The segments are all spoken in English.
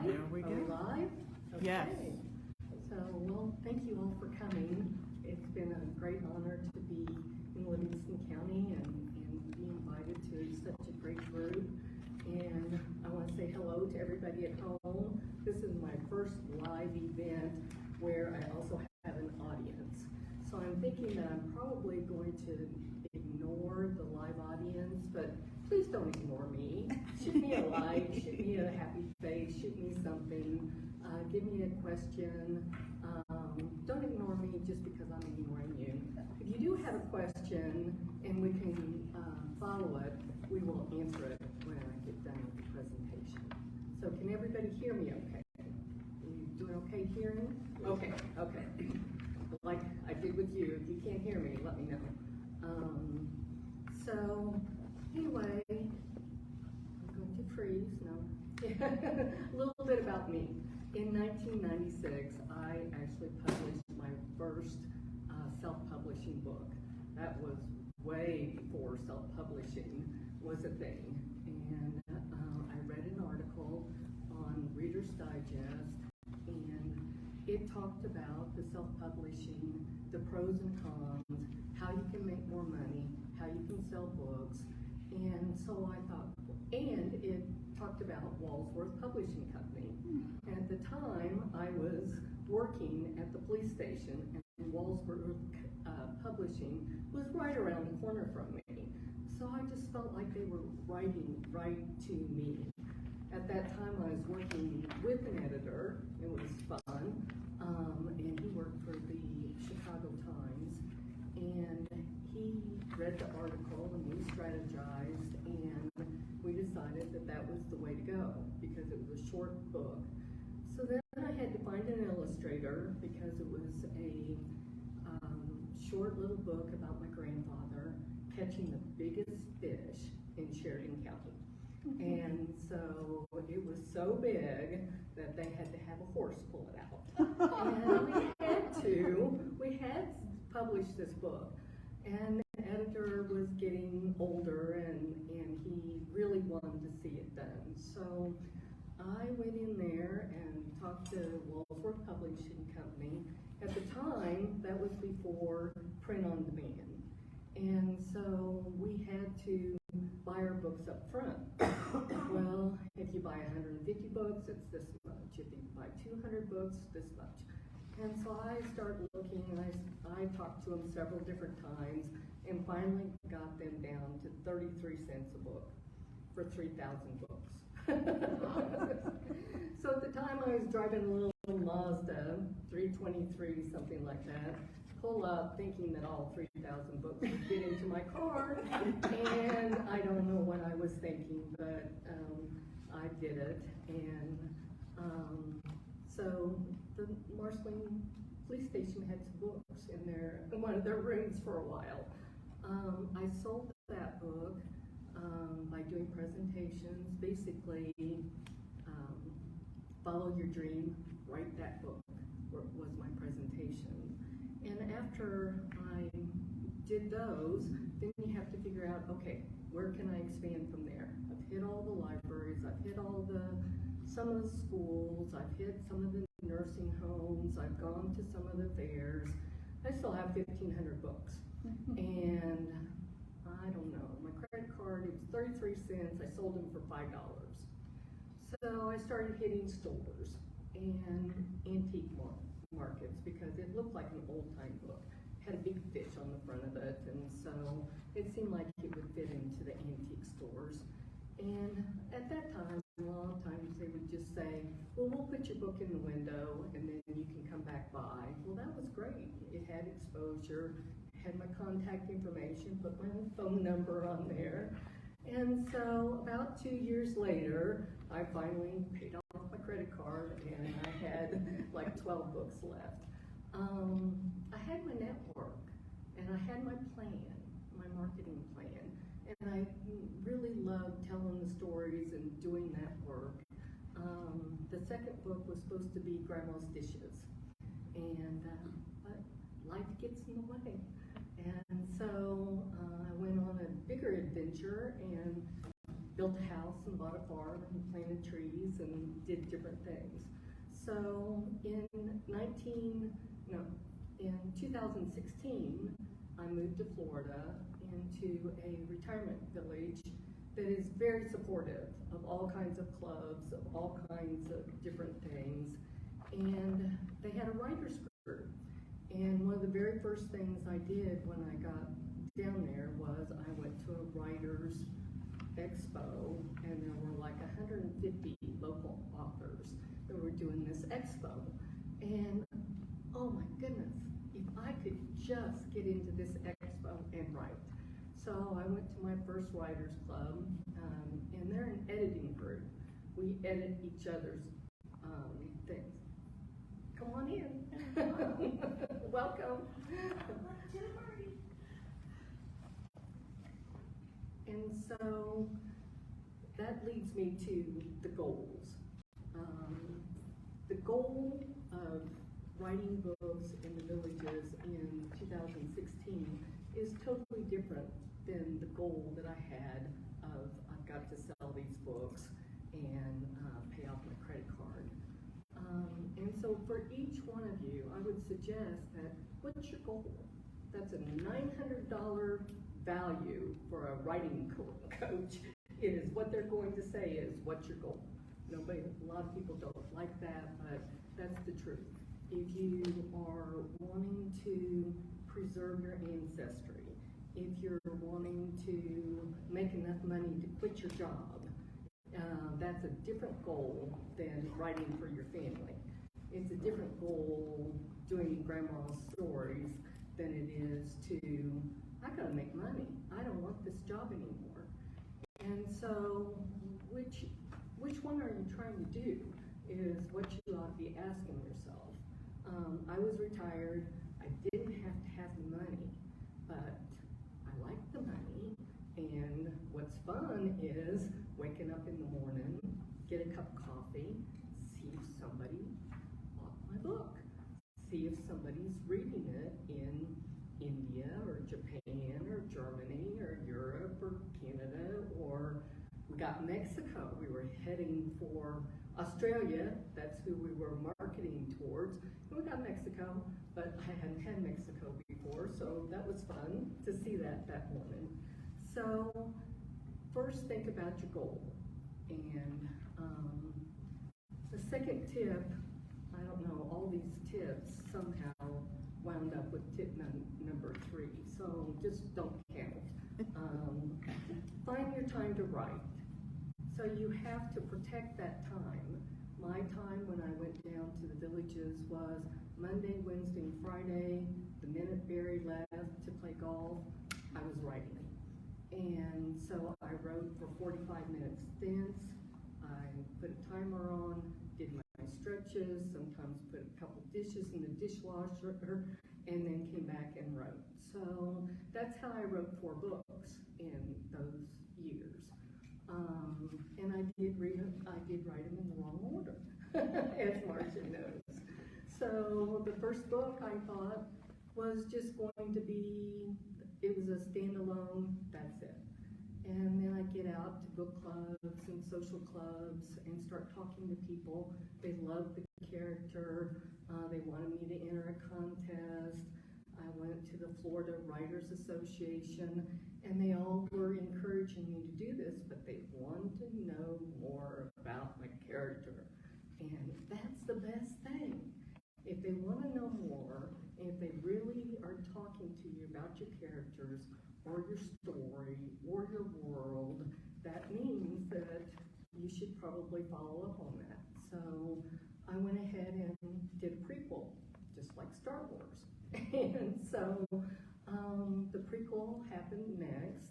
live? There we Are go. we live? Okay. Yes. So, well, thank you all for coming. It's been a great honor to be in Livingston County and be invited to such a great group. And I want to say hello to everybody at home. This is my first live event where I also have an audience. So I'm thinking that I'm probably going to ignore the live audience, but please don't ignore me. Shoot me a like, shoot me a happy face, shoot me something, give me a question. Don't ignore me just because I'm ignoring you. If you do have a question and we can follow it, we will answer it when I get done with the presentation. So can everybody hear me okay? Are you doing okay hearing? Okay, okay. Like I did with you, if you can't hear me, let me know. So anyway, I'm going to freeze, no. A little bit about me. In 1996, I actually published my first self-publishing book. That was way before self-publishing was a thing. And I read an article on Reader's Digest, and it talked about the self-publishing, the pros and cons, how you can make more money, how you can sell books. And so I thought, and it talked about Walsworth Publishing Company. And at the time, I was working at the police station, and Walsworth Publishing was right around the corner from me. So I just felt like they were writing right to me. At that time, I was working with an editor. It was fun, and he worked for the Chicago Times. And he read the article, and we strategized, and we decided that that was the way to go because it was a short book. So then I had to find an illustrator because it was a short little book about my grandfather catching the biggest fish in Sheridan County. And so it was so big that they had to have a horse pull it out. And we had published this book. And the editor was getting older and he really wanted to see it done. So I went in there and talked to Walsworth Publishing Company. At the time, that was before print on demand. And so we had to buy our books up front. Well, if you buy 150 books, it's this much. If you buy 200 books, this much. And so I started looking, and I talked to them several different times, and finally got them down to 33 cents a book for 3,000 books. So at the time I was driving a little Mazda 323, something like that, pull up thinking that all 3,000 books would get into my car, and I don't know what I was thinking, but I did it. And so the Marceline Police Station had some books in one of their rooms for a while. I sold that book by doing presentations. Basically, follow your dream, write that book was my presentation. And after I did those, then you have to figure out, okay, where can I expand from there? I've hit all the libraries, I've hit some of the schools, I've hit some of the nursing homes, I've gone to some of the fairs. I still have 1,500 books. And I don't know, my credit card, it was 33 cents, I sold them for $5. So I started hitting stores and antique markets because it looked like an old-time book. Had a big fish on the front of it, and so it seemed like it would fit into the antique stores. And at that time, a lot of times they would just say, well, we'll put your book in the window and then you can come back by. Well, that was great. It had exposure, had my contact information, put my phone number on there. And so about 2 years later, I finally paid off my credit card and I had like 12 books left. I had my network and I had my plan, my marketing plan, and I really loved telling the stories and doing that work. The second book was supposed to be Grandma's Dishes, and but life gets in the way. And so I went on a bigger adventure and built a house and bought a farm and planted trees and did different things. So in 2016, I moved to Florida into a retirement village that is very supportive of all kinds of clubs, of all kinds of different things. And they had a writer's group. And one of the very first things I did when I got down there was I went to a writer's expo, and there were like 150 local authors that were doing this expo. And oh my goodness, if I could just get into this expo and write. So I went to my first writers club, and they're an editing group. We edit each other's things. Come on in. Welcome. And so that leads me to the goals. The goal of writing books in the villages in 2016 is totally different than the goal that I had of I've got to sell these books and pay off my credit card. And so for each one of you, I would suggest that what's your goal? That's a $900 value for a writing coach is what they're going to say is, what's your goal? A lot of people don't like that, but that's the truth. If you are wanting to preserve your ancestry, if you're wanting to make enough money to quit your job, that's a different goal than writing for your family. It's a different goal doing grandma's stories than it is to, I gotta make money. I don't want this job anymore. And so, which one are you trying to do is what you ought to be asking yourself. I was retired. I didn't have to have the money, but I like the money. And what's fun is waking up in the morning, get a cup of coffee, see if somebody bought my book, see if somebody's reading it in India or Japan or Germany or Europe or Canada, or we got Mexico. We were heading for Australia. That's who we were marketing towards. And we got Mexico, but I hadn't had Mexico before, so that was fun to see that morning. So first think about your goal. And the second tip, I don't know, all these tips somehow wound up with tip number 3, so just don't count. Find your time to write. So you have to protect that time. My time when I went down to the villages was Monday, Wednesday, and Friday. The minute Barry left to play golf, I was writing. And so I wrote for 45 minutes stints. I put a timer on, did my stretches, sometimes put a couple dishes in the dishwasher, and then came back and wrote. So that's how I wrote 4 books in those years. And I did write them in the wrong order, as Marcia knows. So the first book I thought was just going to be, it was a standalone, that's it. And then I get out to book clubs and social clubs and start talking to people. They loved the character. They wanted me to enter a contest. I went to the Florida Writers Association, and they all were encouraging me to do this, but they wanted to know more about my character. And that's the best thing. If they want to know more, and if they really are talking to you about your characters, or your story, or your world, that means that you should probably follow up on that. So I went ahead and did a prequel, just like Star Wars. And so the prequel happened next,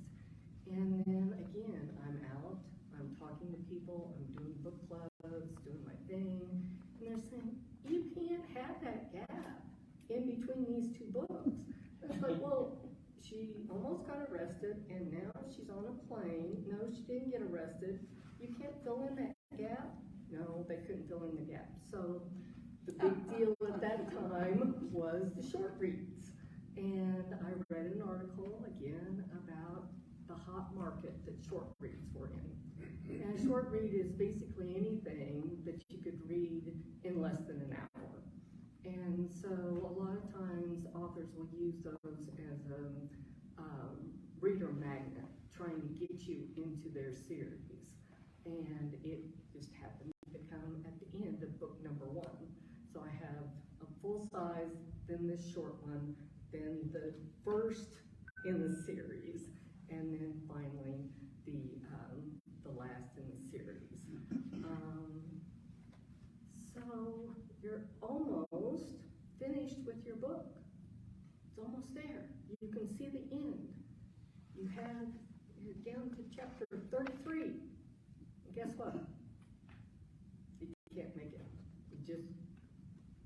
and then again, I'm out, I'm talking to people, I'm doing book clubs, doing my thing, and they're saying, you can't have that gap in between these 2 books. It's like, well, she almost got arrested, and now she's on a plane. No, she didn't get arrested. You can't fill in that gap? No, they couldn't fill in the gap. So the big deal at that time was the short reads. And I read an article again about the hot market that short reads were in. And a short read is basically anything that you could read in less than an hour. And so a lot of times authors will use those as a reader magnet, trying to get you into their series. And it just happened to come at the end of book number 1. So I have a full size, then this short one, then the first in the series, and then finally the last in the series. So you're almost finished with your book. It's almost there. You can see the end. You're down to chapter 33. And guess what? You can't make it.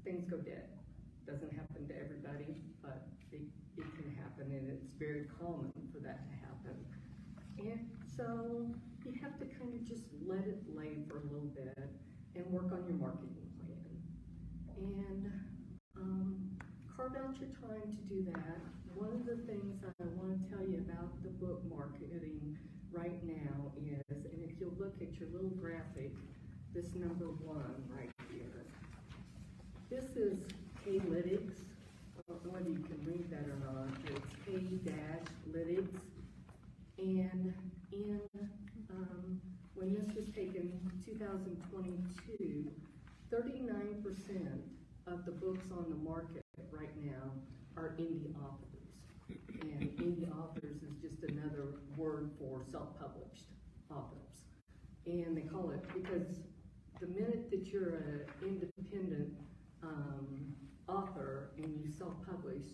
Things go dead. Doesn't happen to everybody, but it can happen, and it's very common for that to happen. And so you have to kind of just let it lay for a little bit and work on your marketing plan. And carve out your time to do that. One of the things I want to tell you about the book marketing right now is, and if you'll look at your little graphic, this number 1 right here. This is K-Lytics. I don't know whether you can read that or not, but it's K-Lytics. And when this was taken, 2022, 39% of the books on the market right now are indie authors. And indie authors is just another word for self-published authors. And they call it, because the minute that you're an independent author and you self-publish,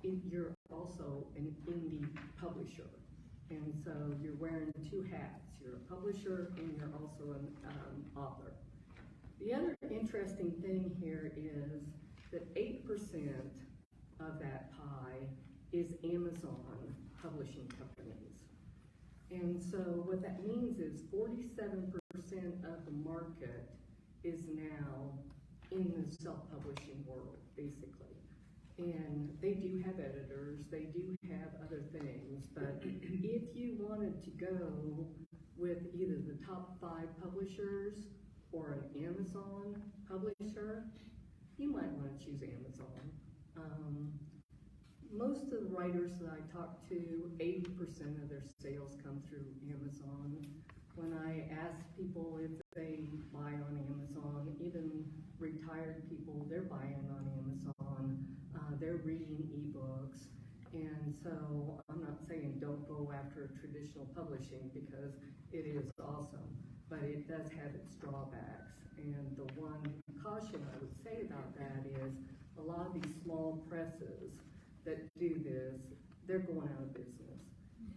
you're also an indie publisher. And so you're wearing 2 hats. You're a publisher and you're also an author. The other interesting thing here is that 8% of that pie is Amazon publishing companies. And so what that means is 47% of the market is now in the self-publishing world, basically. And they do have editors, they do have other things, but if you wanted to go with either the top 5 publishers or an Amazon publisher, you might want to choose Amazon. Most of the writers that I talk to, 80% of their sales come through Amazon. When I ask people if they buy on Amazon, even retired people, they're buying on Amazon. They're reading ebooks. And so I'm not saying don't go after traditional publishing, because it is awesome, but it does have its drawbacks. And the one caution I would say about that is a lot of these small presses that do this, they're going out of business.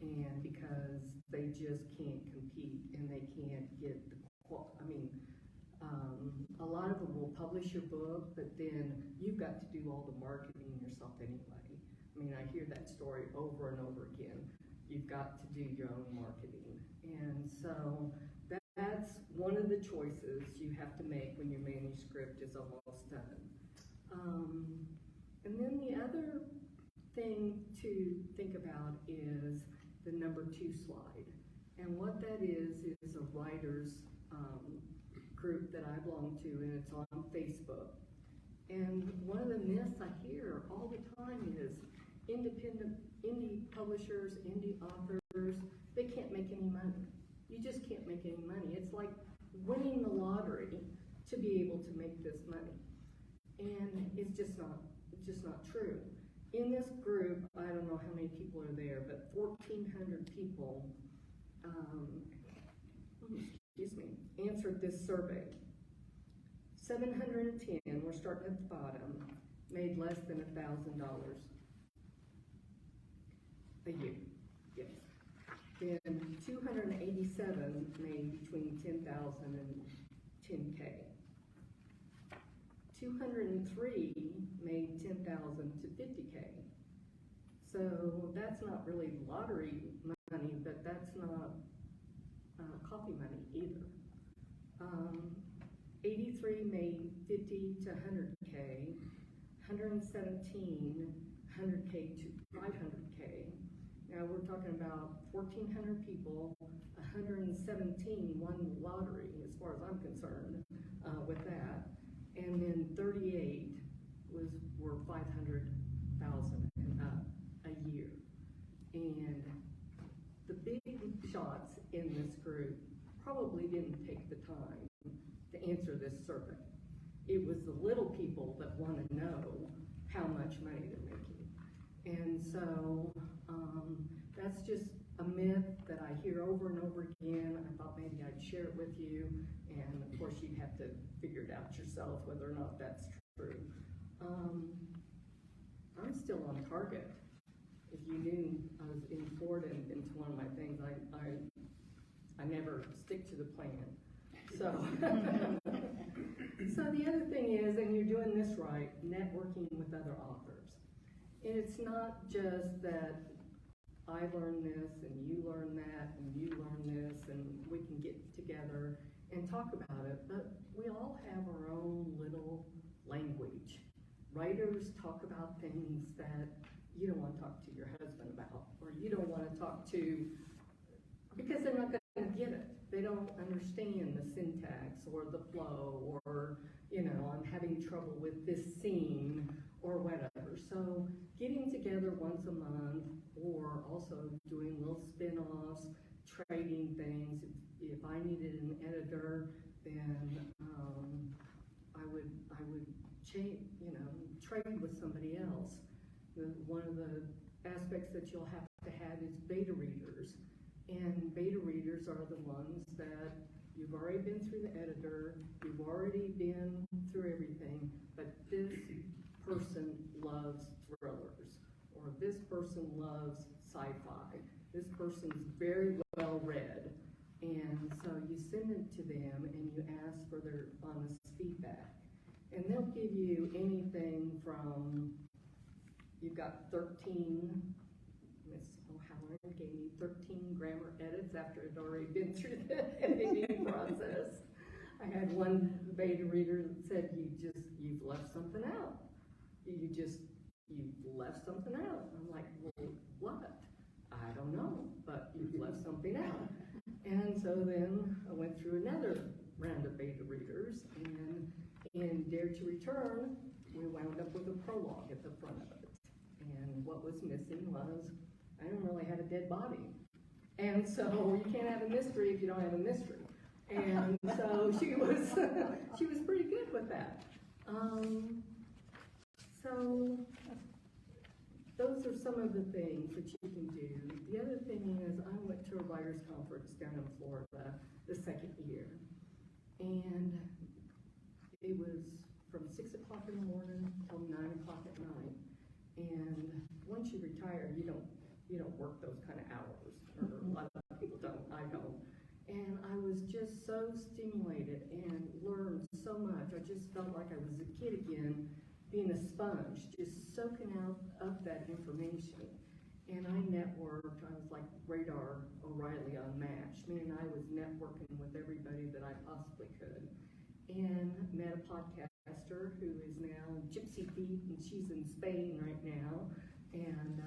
And because they just can't compete and they can't get the, a lot of them will publish your book, but then you've got to do all the marketing yourself anyway. I mean, I hear that story over and over again. You've got to do your own marketing. And so that's one of the choices you have to make when your manuscript is almost done. And then the other thing to think about is the number 2 slide. And what that is a writer's group that I belong to, and it's on Facebook. And one of the myths I hear all the time is indie publishers, indie authors, they can't make any money. You just can't make any money. It's like winning the lottery to be able to make this money. And it's just not true. In this group, I don't know how many people are there, but 1,400 people answered this survey. 710, we're starting at the bottom, made less than $1,000 a year. Yes. Then 287 made between 10,000 and 10K. 203 made 10,000 to 50K. So that's not really lottery money, but that's not coffee money either. 83 made 50 to 100K, 117, 100K to 500K. Now we're talking about 1,400 people, 117 won the lottery, as far as I'm concerned, with that. And then 38 were 500,000 and up a year. And the big shots in this group probably didn't take the time to answer this survey. It was the little people that want to know how much money they're making. And so that's just a myth that I hear over and over again. I thought maybe I'd share it with you, and of course you'd have to figure it out yourself whether or not that's true. I'm still on target. If you knew I was in Florida into one of my things, I never stick to the plan. So, so the other thing is, and you're doing this right, networking with other authors. And it's not just that I learn this and you learn that and you learn this and we can get together and talk about it, but we all have our own little language. Writers talk about things that you don't want to talk to your husband about, or you don't want to talk to, because they're not going to get it. They don't understand the syntax or the flow, or, you know, I'm having trouble with this scene or whatever. So getting together once a month, or also doing little spin-offs, trading things. If I needed an editor, then I would trade with somebody else. One of the aspects that you'll have to have is beta readers. And beta readers are the ones that you've already been through the editor, you've already been through everything, but this person loves thrillers, or this person loves sci-fi, this person's very well read. And so you send it to them and you ask for their honest feedback. And they'll give you anything from, you've got 13, Miss O'Halloran gave me 13 grammar edits after I'd already been through the editing process. I had one beta reader that said, you've left something out. You've left something out. I'm like, well, what? I don't know, but you've left something out. And so then I went through another round of beta readers, and in Dare to Return, we wound up with a prologue at the front of it. And what was missing was, I didn't really have a dead body. And so you can't have a mystery if you don't have a mystery. And so she was pretty good with that. So those are some of the things that you can do. The other thing is, I went to a writers' conference down in Florida the second year. And it was from 6 o'clock in the morning till 9 o'clock at night. And once you retire, you don't work those kind of hours, or a lot of people don't. I don't. And I was just so stimulated and learned so much. I just felt like I was a kid again, being a sponge, just soaking out of that information. And I networked. I was like Radar O'Reilly on Match. Man, I was networking with everybody that I possibly could. And met a podcaster who is now Gypsy Feet, and she's in Spain right now. And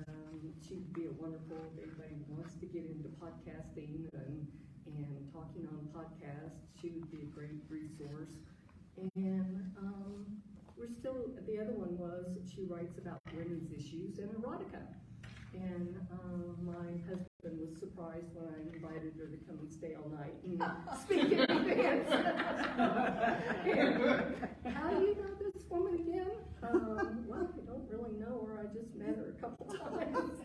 she'd be a wonderful, if anybody wants to get into podcasting and talking on podcasts, she would be a great resource. And we're still, the other one was, she writes about women's issues and erotica. And my husband was surprised when I invited her to come and stay all night and speak at events. And, how do you know this woman again? Well, I don't really know her. I just met her a couple times.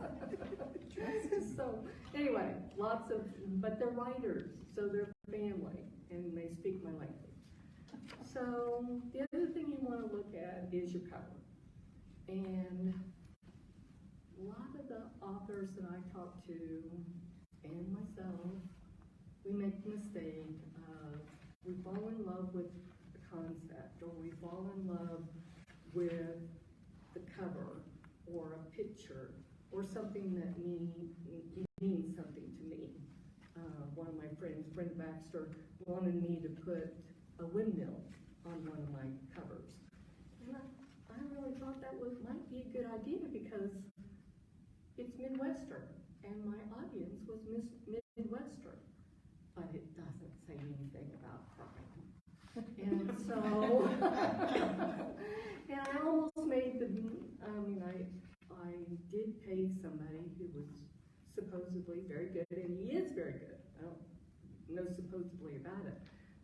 So anyway, but they're writers, so they're family, and they speak my language. So the other thing you want to look at is your cover. And a lot of the authors that I talk to, and myself, we make the mistake of, we fall in love with the concept, or we fall in love with the cover, or a picture, or something that means something to me. One of my friends, Brent Baxter, wanted me to put a windmill on one of my covers. And I really thought that might be a good idea, because it's Midwestern, and my audience was Midwestern. And so, and I almost made I did pay somebody who was supposedly very good, and he is very good. I don't know supposedly about it.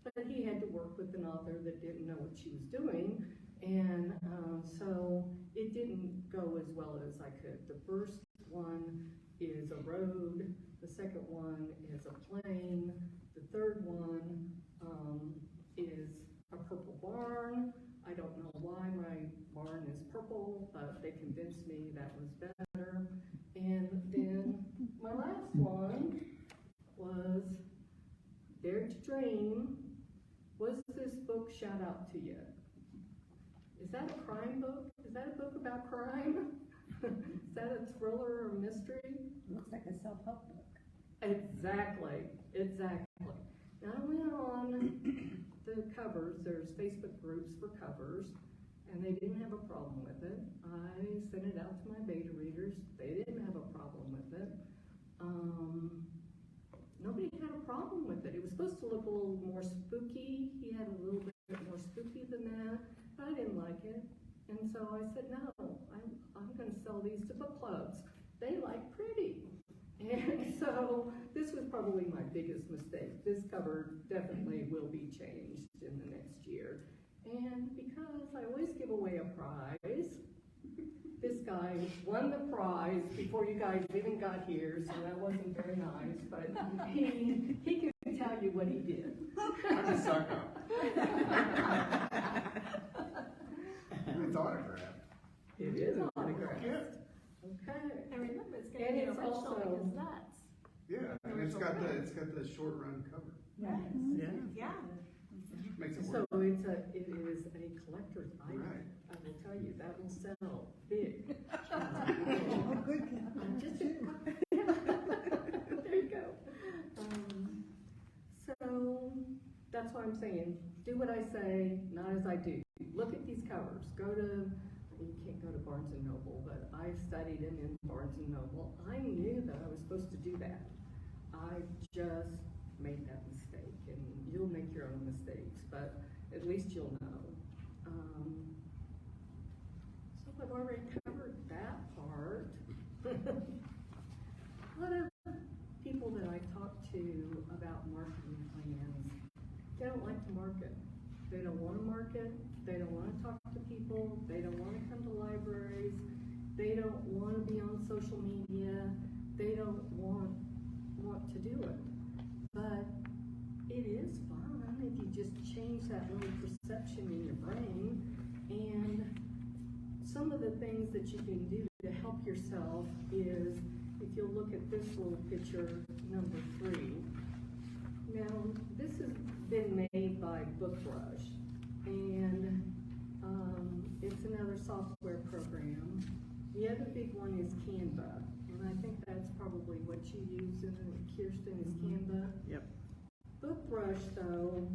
But he had to work with an author that didn't know what she was doing, and so it didn't go as well as I could. The first one is a road, the second one is a plane, the third one is a purple barn. I don't know why my barn is purple, but they convinced me that was better. And then my last one was Dare to Dream. Was this book Shout Out to You? Is that a crime book? Is that a book about crime? Is that a thriller or mystery? Looks like a self-help book. Exactly. Now I went on the covers. There's Facebook groups for covers, and they didn't have a problem with it. I sent it out to my beta readers. They didn't have a problem with it. Nobody had a problem with it. It was supposed to look a little more spooky. He had a little bit more spooky than that, but I didn't like it. And so I said, no, I'm going to sell these to book clubs. They like pretty. And so this was probably my biggest mistake. This cover definitely will be changed in the next year. And because I always give away a prize, this guy won the prize before you guys even got here, so that wasn't very nice, but he can tell you what he did. I'm a sucker. It's autographed. It is autographed. Yeah. Okay. I remember it's And gonna be it's original also- because that's. Yeah, and it's got the short run cover. Right. Yeah. Makes it So work. it is a collector's item. Right. I will tell you, that will sell big. Oh, good. Just there you go. So that's why I'm saying, do what I say, not as I do. Look at these covers. You can't go to Barnes and Noble, but I studied them in Barnes and Noble. I knew that I was supposed to do that. I just made that mistake, and you'll make your own mistakes, but at least you'll know. So I've already covered that part. A lot of people that I talk to about marketing plans, they don't like to market. They don't want to market. They don't want to talk to people. They don't want to come to libraries. They don't want to be on social media. They don't want to do it. But it is fun if you just change that little perception in your brain. And some of the things that you can do to help yourself is, if you'll look at this little picture, number 3. Now, this has been made by BookBrush, and it's another software program. The other big one is Canva, and I think that's probably what you use, isn't it, Kirsten, is Canva? Yep. BookBrush, though,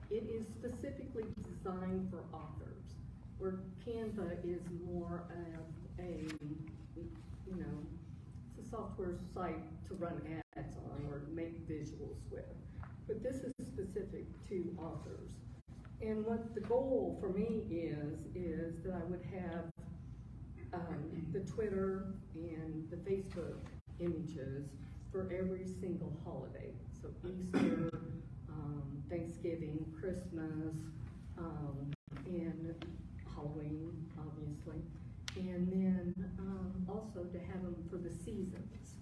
it is specifically designed for authors, where Canva is more of a, it's a software site to run ads on or make visuals with. But this is specific to authors. And what the goal for me is that I would have the Twitter and the Facebook images for every single holiday. So Easter, Thanksgiving, Christmas, and Halloween, obviously. And then also to have them for the seasons.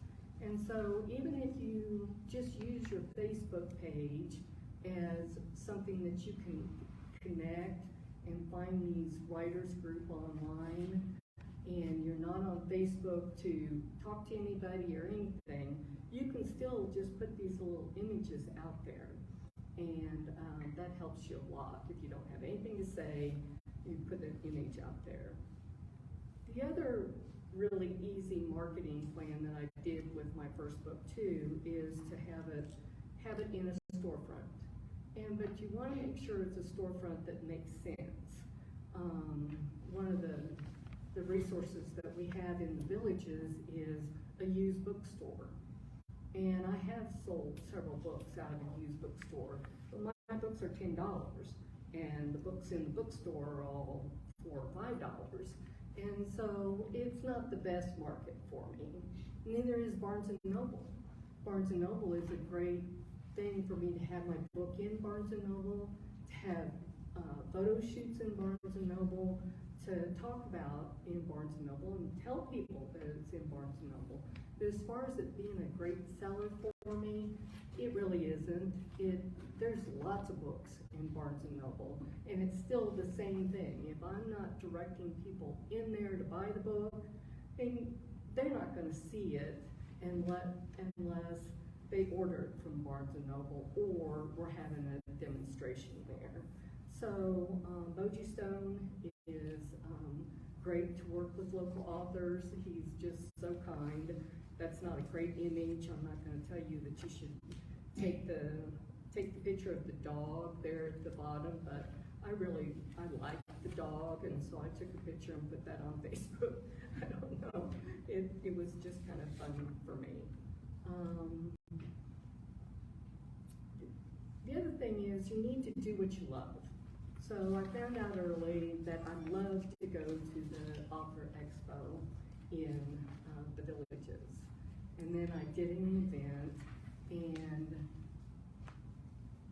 And so even if you just use your Facebook page as something that you can connect and find these writers group online, and you're not on Facebook to talk to anybody or anything, you can still just put these little images out there. And that helps you a lot. If you don't have anything to say, you put an image out there. The other really easy marketing plan that I did with my first book too is to have it in a storefront. But you want to make sure it's a storefront that makes sense. One of the resources that we have in the villages is a used bookstore. And I have sold several books out of a used bookstore. But my my books are $10, and the books in the bookstore are all $4 or $5. And so it's not the best market for me. Neither is Barnes & Noble. Barnes & Noble is a great thing for me to have my book in Barnes & Noble, to have photo shoots in Barnes & Noble, to talk about in Barnes & Noble and tell people that it's in Barnes & Noble. But as far as it being a great seller for me, it really isn't. There's lots of books in Barnes & Noble, and it's still the same thing. If I'm not directing people in there to buy the book, then they're not going to see it unless they order it from Barnes & Noble or we're having a demonstration there. So Boji Stone is great to work with local authors. He's just so kind. That's not a great image. I'm not going to tell you that you should take the picture of the dog there at the bottom, but I like the dog, and so I took a picture and put that on Facebook. I don't know. It was just kind of fun for me. The other thing is you need to do what you love. So I found out early that I love to go to the Author Expo in the Villages. And then I did an event, and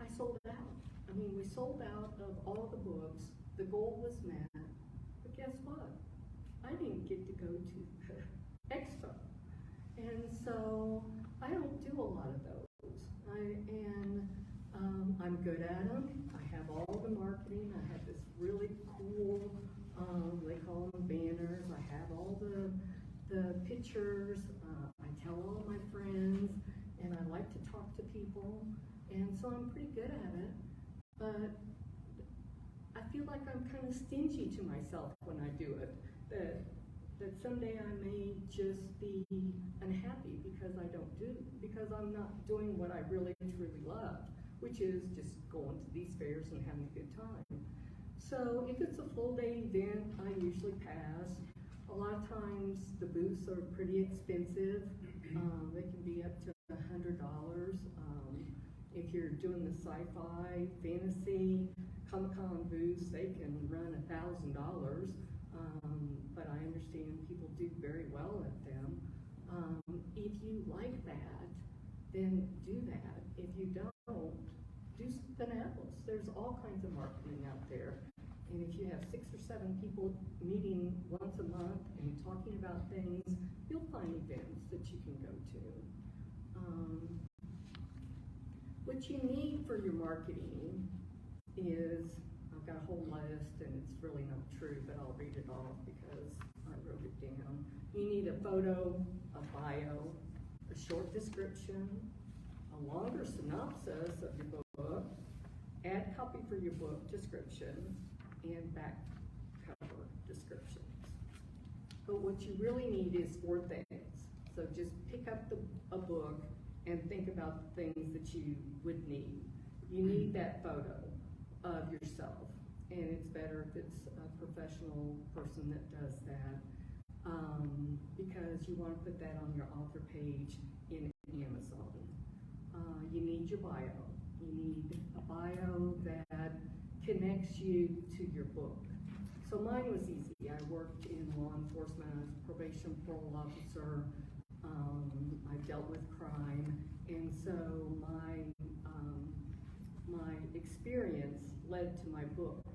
I sold out. I mean, we sold out of all the books. The goal was met. But guess what? I didn't get to go to the expo. And so I don't do a lot of those. I'm good at them. I have all the marketing. I have this really cool, they call them banners. I have all the pictures. I tell all my friends, and I like to talk to people. And so I'm pretty good at it. But I feel like I'm kind of stingy to myself when I do it. That someday I may just be unhappy because because I'm not doing what I really truly love, which is just going to these fairs and having a good time. So if it's a full day event, I usually pass. A lot of times the booths are pretty expensive. They can be up to $100. If you're doing the sci-fi, fantasy, Comic-Con booths, they can run $1,000. But I understand people do very well at them. If you like that, then do that. If you don't, do something else. There's all kinds of marketing out there. And if you have 6 or 7 people meeting once a month and talking about things, you'll find events that you can go to. What you need for your marketing is, I've got a whole list, and it's really not true, but I'll read it off because I wrote it down. You need a photo, a bio, a short description, a longer synopsis of your book, ad copy for your book description, and back cover descriptions. But what you really need is 4 things. So just pick up a book and think about the things that you would need. You need that photo of yourself, and it's better if it's a professional person that does that, because you want to put that on your author page in Amazon. You need your bio. You need a bio that connects you to your book. So mine was easy. I worked in law enforcement. I was a probation parole officer. I dealt with crime, and so my experience led to my book.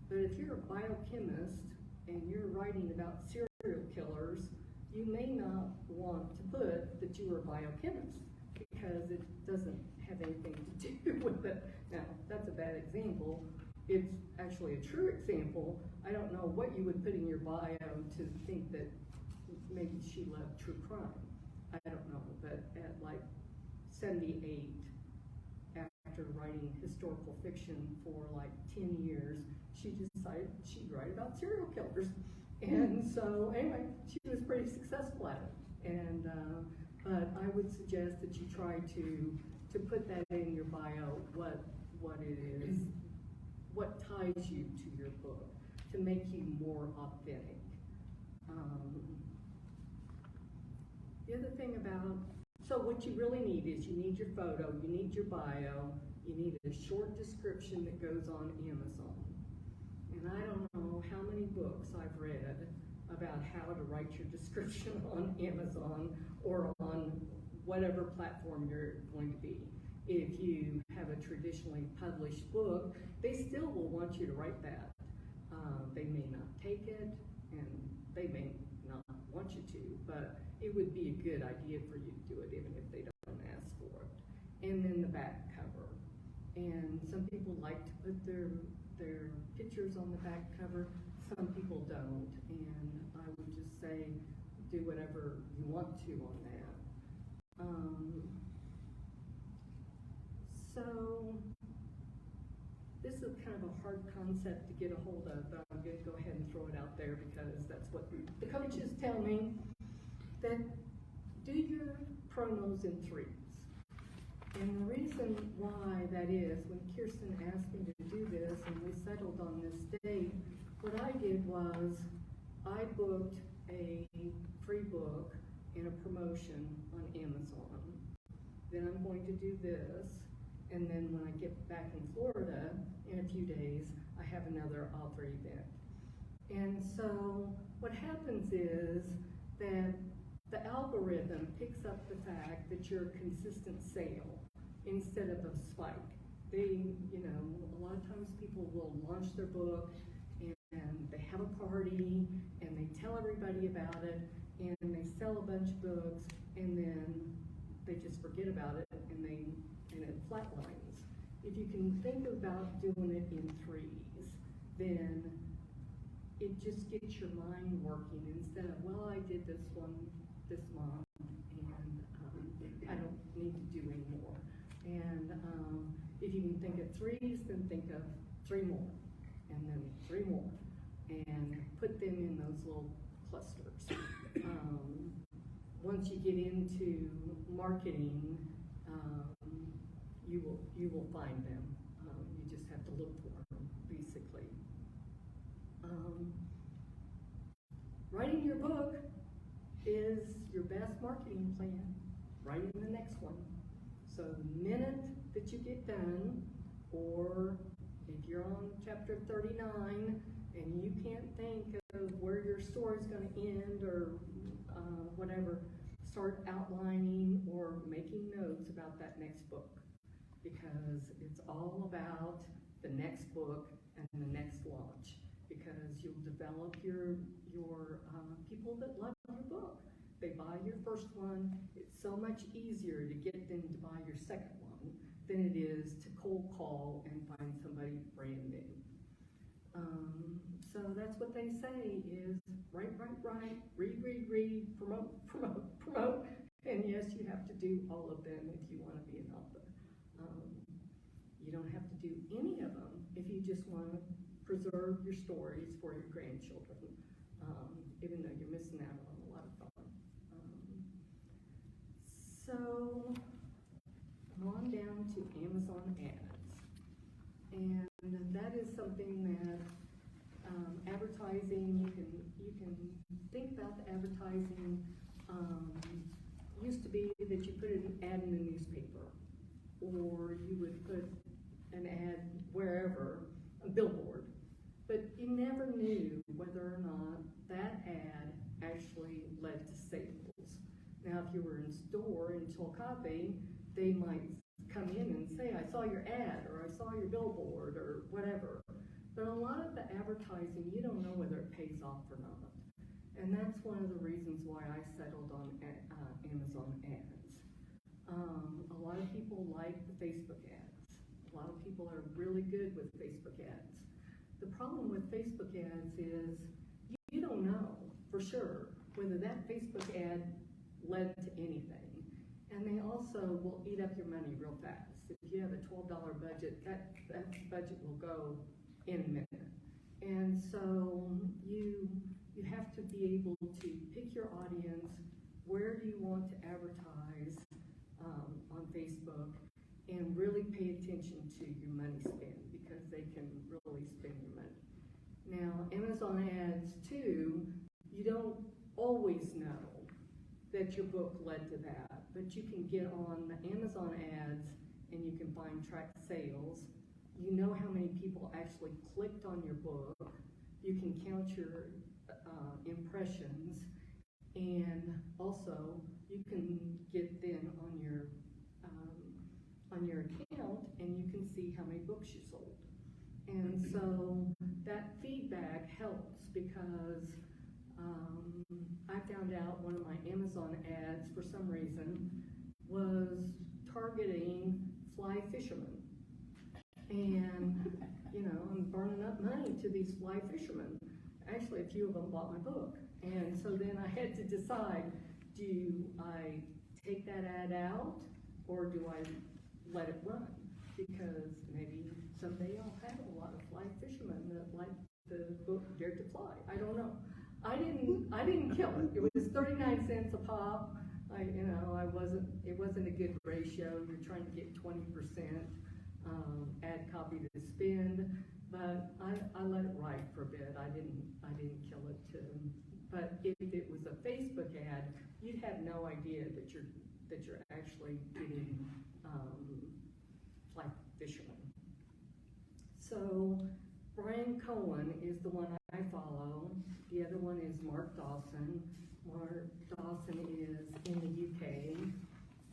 But if you're a biochemist and you're writing about serial killers, you may not want to put that you were a biochemist because it doesn't have anything to do with it. Now, that's a bad example. It's actually a true example. I don't know what you would put in your bio to think that maybe she loved true crime. I don't know, but at like 78, after writing historical fiction for like 10 years, she decided she'd write about serial killers. And so anyway, she was pretty successful at it. And but I would suggest that you try to put that in your bio, what it is, what ties you to your book, to make you more authentic. The other thing about, so what you really need is you need your photo, you need your bio, You need a short description that goes on Amazon. And I don't know how many books I've read about how to write your description on Amazon or on whatever platform you're going to be. If you have a traditionally published book, they still will want you to write that. They may not take it, and they may not want you to, but it would be a good idea for you to do it, even if they don't ask for it. And then the back cover. And some people like to put their pictures on the back cover. Some people don't, and I would just say do whatever you want to on that. So this is kind of a hard concept to get a hold of, but I'm going to go ahead and throw it out there because that's what the coaches tell me, that do your promos in threes. And the reason why that is, when Kirsten asked me to do this and we settled on this date, what I did was I booked a free book and a promotion on Amazon. Then I'm going to do this, and then when I get back in Florida in a few days, I have another author event. And so what happens is that the algorithm picks up the fact that you're a consistent sale instead of a spike. They, a lot of times people will launch their book and they have a party and they tell everybody about it and they sell a bunch of books and then they just forget about it and it flatlines. If you can think about doing it in threes, then it just gets your mind working instead of, well, I did this one this month and I don't need to do any more. And if you can think of threes, then think of three more and then three more and put them in those little clusters. Once you get into marketing, you will find them. You just have to look for them, basically. Writing your book is your best marketing plan. Writing the next one. So the minute that you get done, or if you're on chapter 39 and you can't think of where your story's going to end or whatever, start outlining or making notes about that next book, because it's all about the next book and the next launch, because you'll develop your people that love your book. They buy your first one. It's so much easier to get them to buy your second one than it is to cold call and find somebody brand new. So that's what they say is write, read, promote. And yes, you have to do all of them if you want to be an author. You don't have to do any of them if you just want to preserve your stories for your grandchildren, even though you're missing out on a lot of fun. So I'm on down to Amazon ads. And that is something that advertising, you can think about the advertising. Used to be that you put an ad in the newspaper, or you would put an ad wherever, a billboard, but you never knew whether or not that ad actually led to sales. Now, if you were in store in Chillicothe, they might come in and say, I saw your ad, or I saw your billboard, or whatever. But a lot of the advertising, you don't know whether it pays off or not. And that's one of the reasons why I settled on Amazon ads. A lot of people like the Facebook ads. A lot of people are really good with Facebook ads. The problem with Facebook ads is you don't know for sure whether that Facebook ad led to anything. And they also will eat up your money real fast. If you have a $12 budget, that budget will go in a minute. And so you have to be able to pick your audience, where do you want to advertise on Facebook, and really pay attention to your money spend, because they can really spend your money. Now, Amazon ads too, you don't always know that your book led to that, but you can get on the Amazon ads and you can find track sales. You know how many people actually clicked on your book. You can count your impressions, and also you can get then on your account, and you can see how many books you sold. And so that feedback helps because I found out one of my Amazon ads, for some reason, was targeting fly fishermen. And, you know, I'm burning up money to these fly fishermen. Actually, a few of them bought my book. And so then I had to decide, do I take that ad out or do I let it run? Because maybe someday I'll have a lot of fly fishermen that like the book Dare to Fly. I don't know. I didn't kill it. It was 39 cents a pop. It wasn't a good ratio. You're trying to get 20% ad copy to spend, but I let it ride for a bit. I didn't kill it but if it was a Facebook ad, you'd have no idea that you're actually getting fly fishermen. So Brian Cohen is the one I follow. The other one is Mark Dawson. Mark Dawson is in the UK,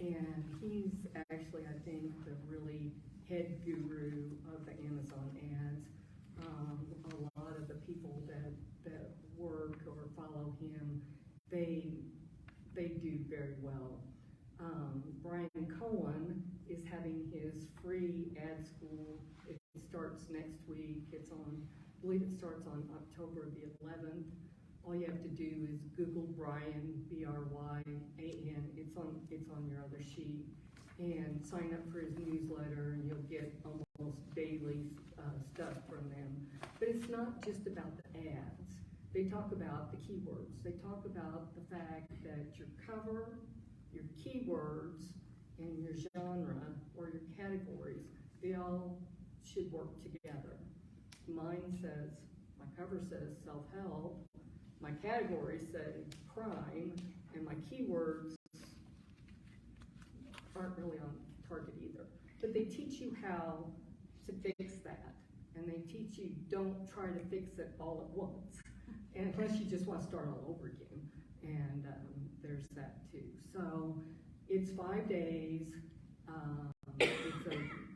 and he's actually, I think, the really head guru of the Amazon ads. A lot of the people that work or follow him, they do very well. Brian Cohen is having his free ad school. It starts next week. I believe it starts on October the 11th. All you have to do is Google Brian, B-R-Y-A-N. It's on your other sheet, and sign up for his newsletter, and you'll get almost daily stuff from them. But it's not just about the ads. They talk about the keywords. They talk about the fact that your cover, your keywords, and your genre or your categories, they all should work together. My cover says self-help, my category says crime, and my keywords aren't really on target either. But they teach you how to fix that, and they teach you don't try to fix it all at once, unless you just want to start all over again. And there's that too. So it's 5 days.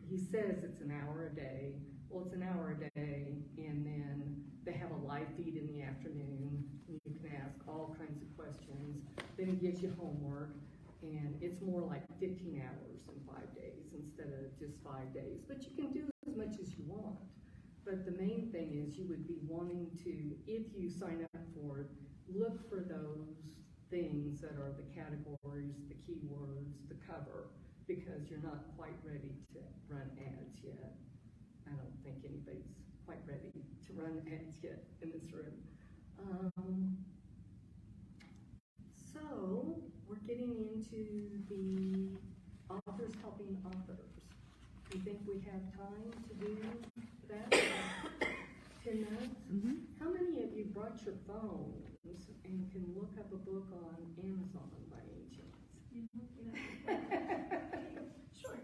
He says it's an hour a day. Well, it's an hour a day, and then they have a live feed in the afternoon. You can ask all kinds of questions. Then he gives you homework, and it's more like 15 hours in 5 days instead of just 5 days. But you can do as much as you want. But the main thing is you would be wanting to, if you sign up for it, look for those things that are the categories, the keywords, the cover, because you're not quite ready to run ads yet. I don't think anybody's quite ready to run ads yet in this room. So we're getting into the authors helping authors. Do you think we have time to do that? 10 minutes? Mm-hmm. How many of you brought your phones and can look up a book on Amazon by any chance? Sure.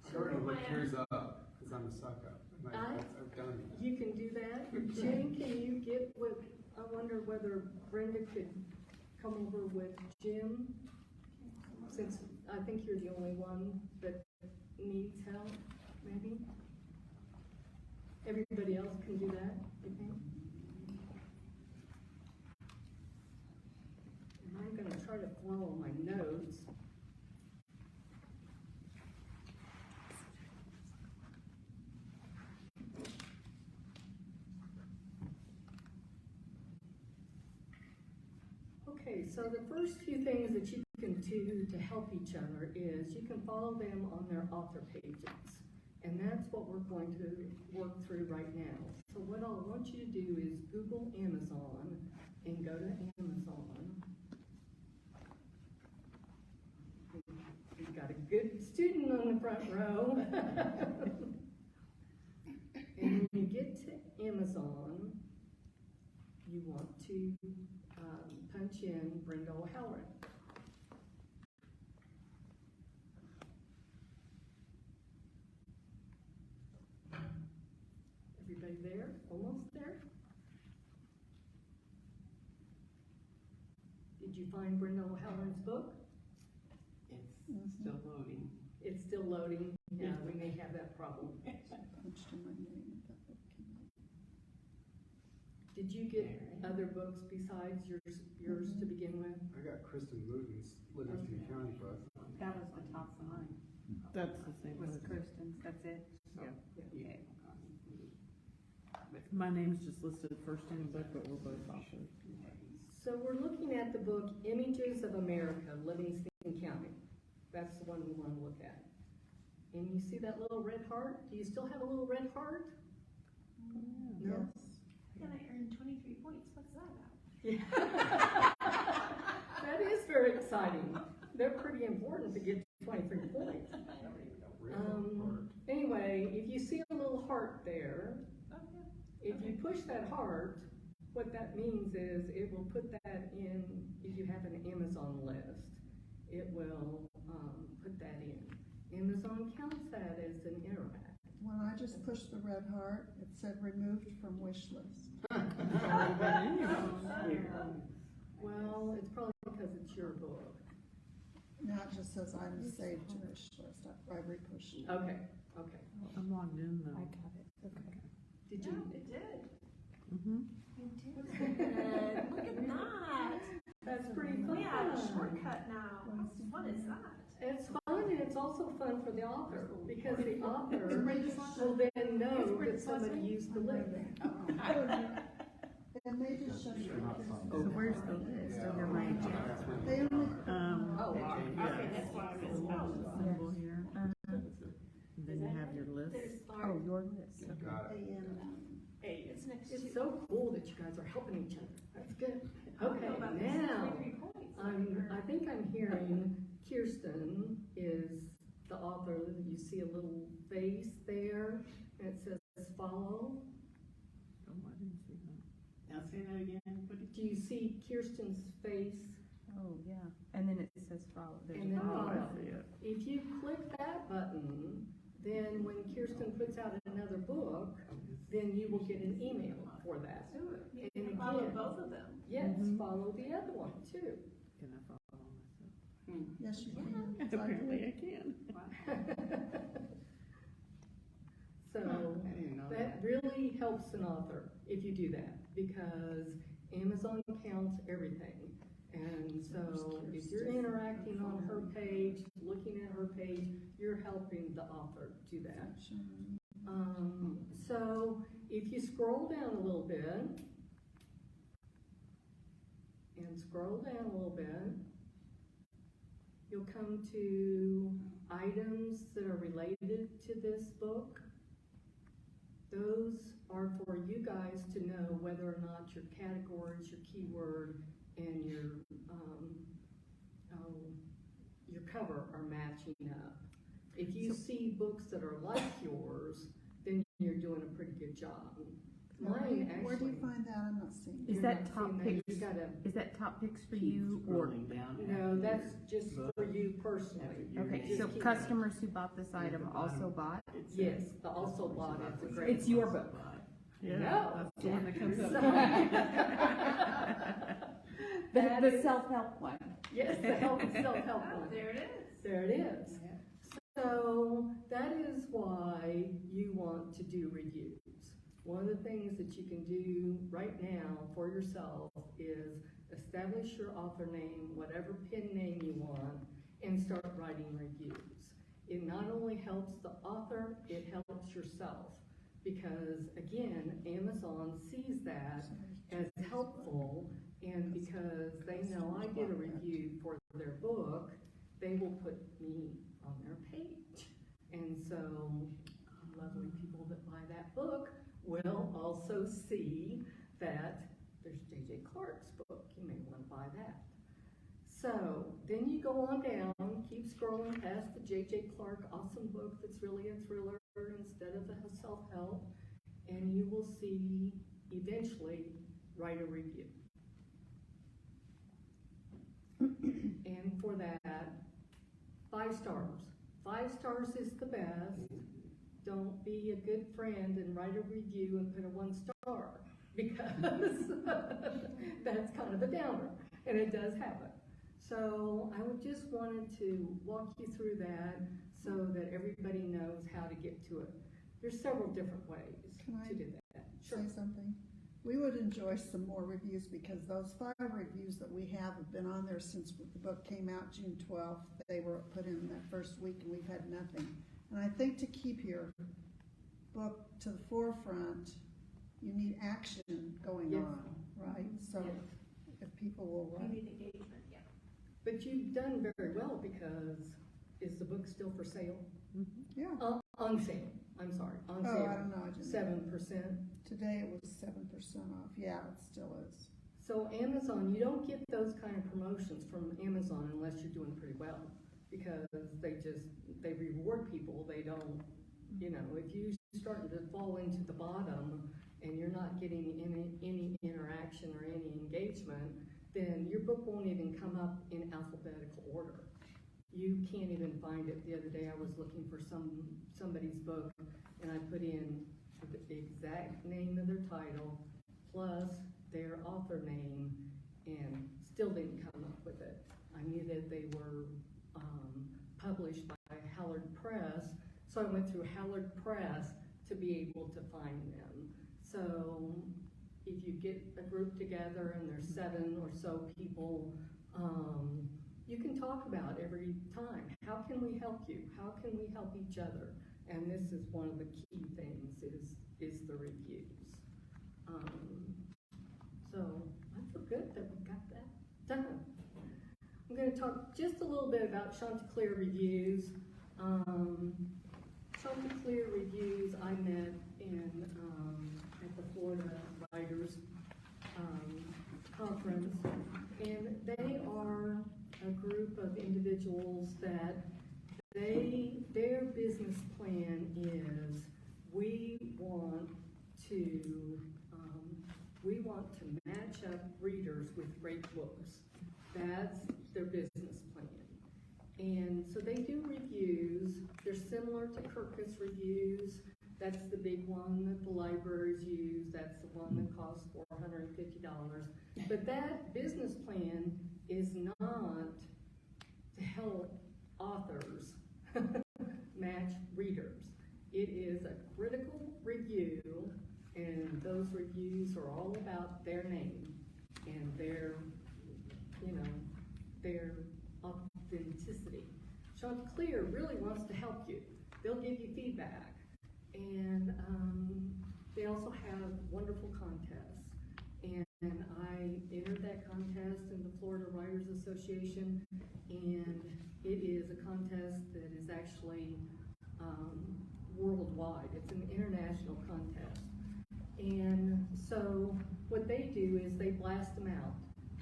I've already looked yours up, because I'm a suck up. I've done that. You can do that. Jim, can you get with, I wonder whether Brenda could come over with Jim, since I think you're the only one that needs help, maybe? Everybody else can do that, you think? And I'm gonna try to follow my notes. Okay, so the first few things that you can do to help each other is you can follow them on their author pages. And that's what we're going to work through right now. So what I want you to do is Google Amazon and go to Amazon. We've got a good student on the front row. And when you get to Amazon, you want to punch in Brenda O'Halloran. Did you find Brenda O'Halloran's book? It's still loading. It's still loading. Yeah, we may have that problem. Punched in my name. Did you get other books besides yours to begin with? I got Kristen Luton's Livingston County book. That was the top of mine. That's the same. Was as- Kristen's, that's it? Yeah. Yeah. My name's just listed first in the book, but we're both authors. So we're looking at the book Images of America, Livingston County. That's the one we want to look at. And you see that little red heart? Do you still have a little red heart? No? And I earned 23 points. What's that about? Yeah. That is very exciting. They're pretty important to get 23 points. Anyway, if you see a little heart there, if you push that heart, what that means is it will put that in, if you have an Amazon list, it will put that in. Amazon counts that as an interact. When I just pushed the red heart, it said removed from wish list. Well, it's probably because it's your book. Now it just says I'm saved to wish list. I re-pushed it. Okay. I'm logged in though. I got it, okay. Did Yeah, you? it did. Mm-hmm. It did. Look at that. That's pretty fun. We have a shortcut now. What is that? It's fun, and it's also fun for the author, because the author will then know that somebody used the link. And they just showed you. So where's the list? Over my agenda. They only, Oh, Okay, that's why I was, Symbol here. And then you have your list. Oh, your list. Got it. hey, it's next to. it's so cool that you guys are helping each other. That's good. I don't Okay, know about this now, 23 points. I think I'm hearing Kirsten is the author. You see a little face there, and it says follow. Oh, I didn't see that. Now say that again. What did Do you see Kirsten's face? Oh, yeah, and then it says follow, there's And a then follow. follow. I see it. If you click that button, then when Kirsten puts out another book, then you will get an email for that. Do it. You And can follow again- both of them. Yes, Mhm. follow the other one too. Can I follow myself? yes, you can. Apparently I can. So I didn't know that really helps an author if you do that, because Amazon counts everything. And so if you're interacting on her page, looking at her page, you're helping the author do that. So if you scroll down a little bit, and scroll down a little bit, you'll come to items that are related to this book. Those are for you guys to know whether or not your categories, your keyword, and your cover are matching up. If you see books that are like yours, then you're doing a pretty good job. Mine Where do you actually. find that? I'm not seeing Is it. You're that not top seeing that. You picks? gotta, Is that top picks for Keep you, or, scrolling down. no, that's just for you personally. okay, Just so keep- customers who bought this item also bought? It says- Yes, the also bought is a great. It's your book. Yeah, No. that's the one that comes up. That The is- self-help one. Yes, the self-help Oh, one. there it is. There it is. So that is why you want to do reviews. One of the things that you can do right now for yourself is establish your author name, whatever pen name you want, and start writing reviews. It not only helps the author, it helps yourself. Because again, Amazon sees that as helpful, and because they know I did a review for their book, they will put me on their page. And so lovely people that buy that book will also see that there's J.J. Clarke's book. You may want to buy that. So then you go on down, keep scrolling past the J.J. Clarke awesome book that's really a thriller instead of a self-help, and you will see eventually write a review. And for that, 5 stars. 5 stars is the best. Don't be a good friend and write a review and put a 1 star, because that's kind of a downer. And it does happen. So I would just wanted to walk you through that so that everybody knows how to get to it. There's several different ways Can I to do that. say something? We would enjoy some more reviews because those 5 reviews that we have been on there since the book came out June 12th. They were put in that first week and we've had nothing. And I think to keep your book to the forefront, you need action going Yes. on, right? So Yes. if people will You write. need engagement, yeah. But you've done very well because is the book still for sale? Yeah. On sale, I'm sorry, on Oh, sale. I don't know. I didn't. 7%. Today it was 7% off. Yeah, it still is. So Amazon, you don't get those kind of promotions from Amazon unless you're doing pretty well. Because they reward people, they don't, if you starting to fall into the bottom and you're not getting any interaction or any engagement, then your book won't even come up in alphabetical order. You can't even find it. The other day I was looking for somebody's book and I put in the exact name of their title plus their author name and still didn't come up with it. I knew that they were published by Hallard Press, so I went through Hallard Press to be able to find them. So if you get a group together and there's 7 or so people, you can talk about every time, how can we help you? How can we help each other? And this is one of the key things is the reviews. So I feel good that we got that done. I'm going to talk just a little bit about Chanticleer reviews. Chanticleer reviews I met at the Florida Writers Conference, and they are a group of individuals that their business plan is we want to match up readers with great books. That's their business plan. And so they do reviews. They're similar to Kirkus reviews. That's the big one that the libraries use. That's the one that costs $450. But that business plan is not to help authors match readers. It is a critical review, and those reviews are all about their name and their authenticity. Chanticleer really wants to help you. They'll give you feedback, and they also have wonderful contests. And I entered that contest in the Florida Writers Association, and it is a contest that is actually worldwide. It's an international contest. And so what they do is they blast them out.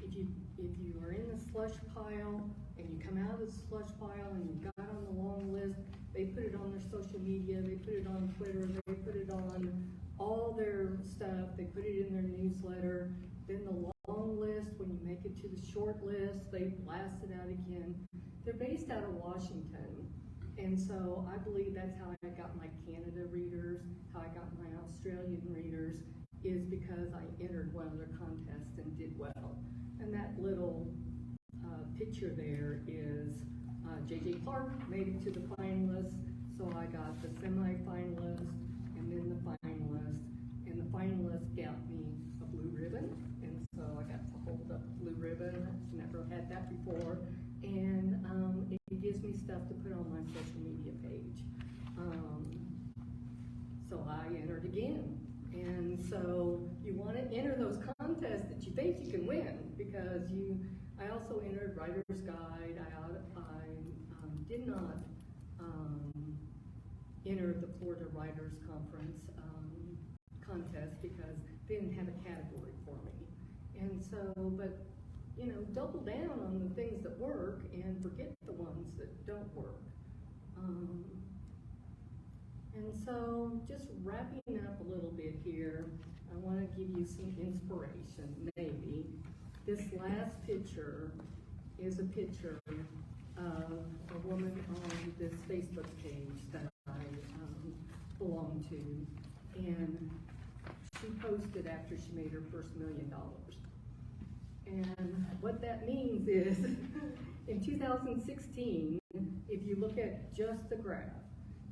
If you are in the slush pile and you come out of the slush pile and you got on the long list, they put it on their social media, they put it on Twitter, they put it on all their stuff, they put it in their newsletter. Then the long list, when you make it to the short list, they blast it out again. They're based out of Washington. And so I believe that's how I got my Canada readers, how I got my Australian readers, is because I entered one of their contests and did well. And that little picture there is J.J. Clarke made it to the finalists, so I got the semi-finalist and then the finalist. And the finalist got me a blue ribbon, and so I got to hold up a blue ribbon. Never had that before. And it gives me stuff to put on my social media page. So I entered again. And so you want to enter those contests that you think you can win, because I also entered Writer's Guide. I did not enter the Florida Writers Conference contest because they didn't have a category for me. And so, but double down on the things that work and forget the ones that don't work. And so, just wrapping up a little bit here, I want to give you some inspiration, maybe. This last picture is a picture of a woman on this Facebook page that I belong to, and she posted after she made her first $1 million. And what that means is, in 2016, if you look at just the graph,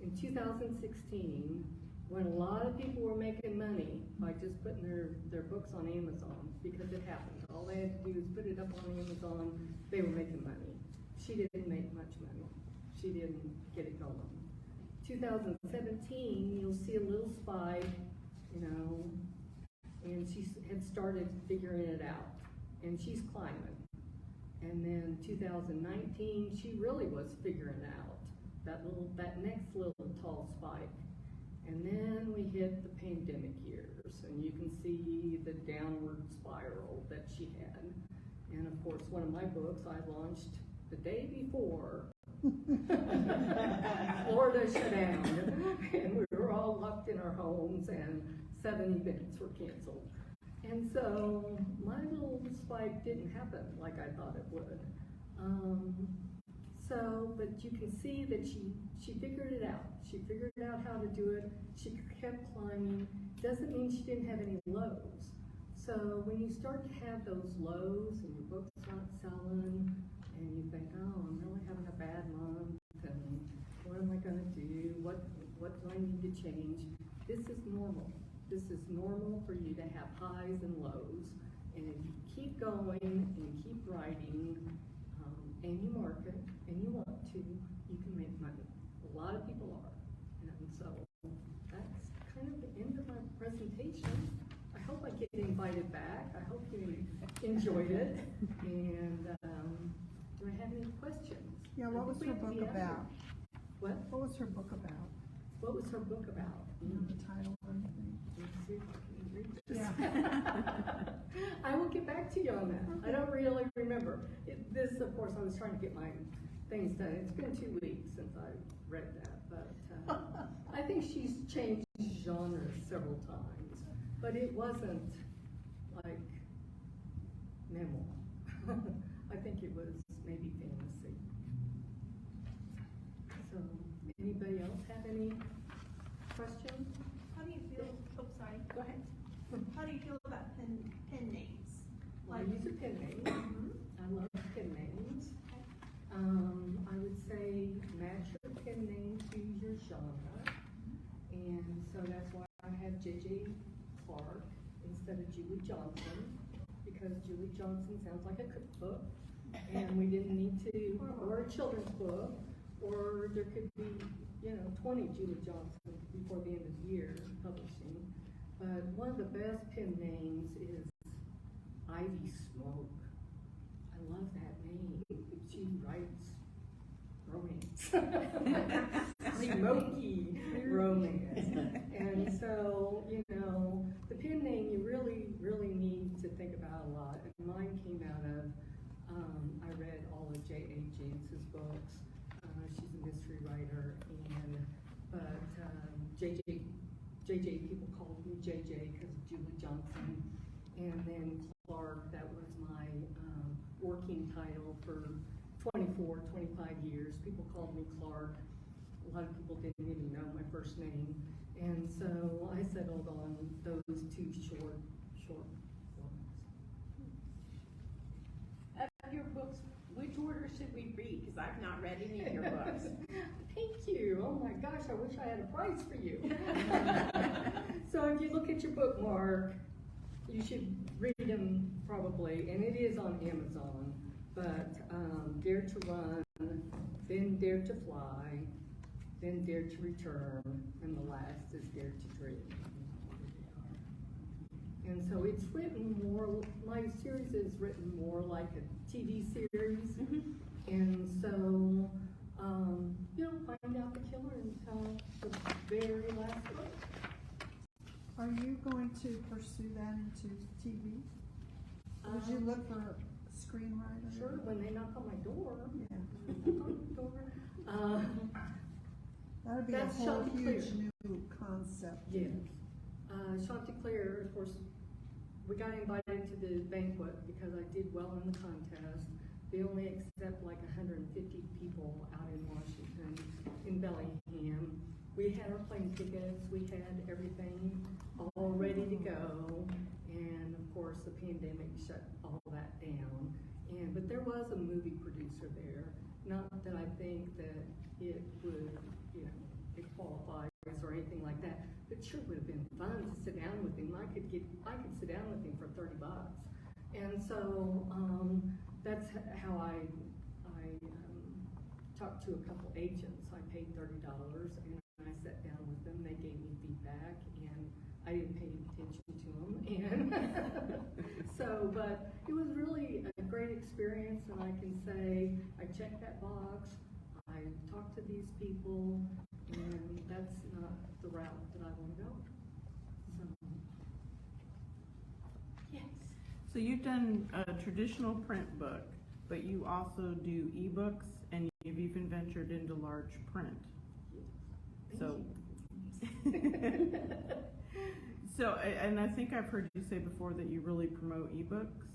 in 2016, when a lot of people were making money by just putting their books on Amazon, because it happened. All they had to do was put it up on Amazon, they were making money. She didn't make much money. She didn't get it going. 2017, you'll see a little spike, you know, and she had started figuring it out, and she's climbing. And then 2019, she really was figuring out that next little tall spike. And then we hit the pandemic years, and you can see the downward spiral that she had. And of course, one of my books I launched the day before Florida shut down, and we were all locked in our homes, and 7 events were canceled. And so my little spike didn't happen like I thought it would. But you can see that she figured it out. She figured out how to do it. She kept climbing. Doesn't mean she didn't have any lows. So when you start to have those lows and your book's not selling, and you think, oh, I'm really having a bad month, and what am I going to do? What do I need to change? This is normal. This is normal for you to have highs and lows. And if you keep going and keep writing, and you market, and you want to, you can make money. A lot of people are. And so that's kind of the end of my presentation. I hope I get invited back. I hope you enjoyed it. And do I have any questions? Yeah, what was her book about? What? What was her book about? What was her book about? You know, the title or anything? Let's see if I can read this. Yeah. I will get back to you on that. I don't really remember. This, of course, I was trying to get my things done. It's been 2 weeks since I read that, but I think she's changed genres several times. But it wasn't like memoir. I think it was maybe fantasy. So, anybody else have any questions? How do you feel, oh, sorry, Go ahead. how do you feel about pen names? I use a pen name. I love pen names. I would say match your pen name to your genre. And so that's why I have J.J. Clarke instead of Julie Johnson, because Julie Johnson sounds like a cookbook, and we didn't need to, or a children's book, or there could be, 20 Julie Johnsons before the end of the year publishing. But one of the best pen names is Ivy Smoke. I love that name. She writes romance. Smoky romance. And so, the pen name you really, really need to think about a lot. And mine came out of, I read all of J.A. James's books. She's a mystery writer, but JJ, people called me JJ because of Julie Johnson. And then Clarke, that was my working title for 24, 25 years. People called me Clarke. A lot of people didn't even know my first name. And so I settled on those 2 short ones. Of your books, which order should we read? Because I've not read any of your books. Thank you. Oh my gosh, I wish I had a prize for you. So if you look at your bookmark, you should read them probably, and it is on Amazon, but Dare to Run, then Dare to Fly, then Dare to Return, and the last is Dare to Dream. And so it's written more, my series is written more like a TV series. And so, find out the killer until the very last book. Are you going to pursue that into TV? Would you look for a screenwriter? Sure, when they knock on my door. Yeah. Knock on the door. That'd be a That's whole Chanticleer. huge new concept. Yes. Chanticleer, of course, we got invited to the banquet because I did well in the contest. They only accept like 150 people out in Washington, in Bellingham. We had our plane tickets, we had everything all ready to go, and of course the pandemic shut all that down. But there was a movie producer there. Not that I think that it would, it qualifies or anything like that. But it sure would have been fun to sit down with him. I could sit down with him for $30. And so that's how I talked to a couple agents. I paid $30 and I sat down with them. They gave me feedback and I didn't pay any attention to them. And but it was really a great experience, and I can say I checked that box. I talked to these people, and that's not the route that I want to go. So, yes. So you've done a traditional print book, but you also do ebooks, and you've even ventured into large print. So, and I think I've heard you say before that you really promote ebooks.